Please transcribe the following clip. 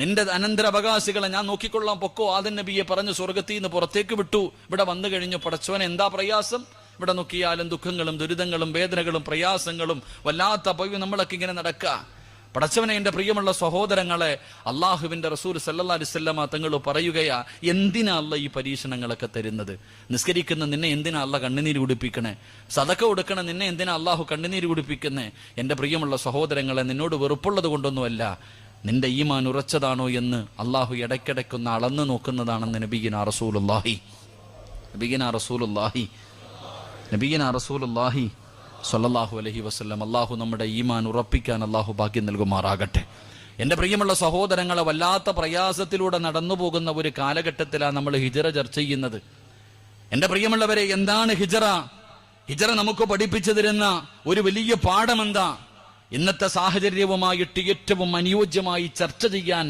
നിന്റെ അനന്തരാവകാശികളെ ഞാൻ നോക്കിക്കൊള്ളാം, പൊക്കോ. ആദം നബിയെ പറഞ്ഞു സ്വർഗത്തിൽ നിന്ന് പുറത്തേക്ക് വിട്ടു. ഇവിടെ വന്നു കഴിഞ്ഞു പടച്ചവനെ എന്താ പ്രയാസം? ഇവിടെ നോക്കിയാലും ദുഃഖങ്ങളും ദുരിതങ്ങളും വേദനകളും പ്രയാസങ്ങളും വല്ലാത്ത പോയി നമ്മളൊക്കെ ഇങ്ങനെ നടക്കുക. പടച്ചവനെ, എന്റെ പ്രിയമുള്ള സഹോദരങ്ങളെ, അള്ളാഹുവിന്റെ റസൂൽ സല്ലല്ലാഹു അലൈഹി വസല്ലമ തങ്ങൾ പറയുകയാ, എന്തിനാ അല്ല ഈ പരീക്ഷണങ്ങളൊക്കെ തരുന്നത്? നിസ്കരിക്കുന്ന നിന്നെ എന്തിനാ അല്ല കണ്ണുനീര് കുടിപ്പിക്കണേ? സദക്ക കൊടുക്കണ നിന്നെ എന്തിനാ അള്ളാഹു കണ്ണുനീര് കുടിപ്പിക്കുന്നേ? എന്റെ പ്രിയമുള്ള സഹോദരങ്ങളെ, നിന്നോട് വെറുപ്പുള്ളത് കൊണ്ടൊന്നുമല്ല, നിന്റെ ഈമാൻ ഉറച്ചതാണോ എന്ന് അള്ളാഹു ഇടയ്ക്കിടയ്ക്കൊന്ന് അളന്നു നോക്കുന്നതാണെന്ന് നബിയിനാ റസൂലുള്ളാഹി സ്വല്ലല്ലാഹു അലൈഹി വസല്ലം. അള്ളാഹു നമ്മുടെ ഈമാൻ ഉറപ്പിക്കാൻ അള്ളാഹു ഭാഗ്യം നൽകുമാറാകട്ടെ. എൻ്റെ പ്രിയമുള്ള സഹോദരങ്ങളെ, വല്ലാത്ത പ്രയാസത്തിലൂടെ നടന്നു പോകുന്ന ഒരു കാലഘട്ടത്തിലാണ് നമ്മൾ ഹിജറ ചർച്ച ചെയ്യുന്നത്. എൻ്റെ പ്രിയമുള്ളവരെ, എന്താണ് ഹിജറ? ഹിജറ നമുക്ക് പഠിപ്പിച്ചു തരുന്ന ഒരു വലിയ പാഠം എന്താ? ഇന്നത്തെ സാഹചര്യവുമായിട്ട് ഏറ്റവും അനുയോജ്യമായി ചർച്ച ചെയ്യാൻ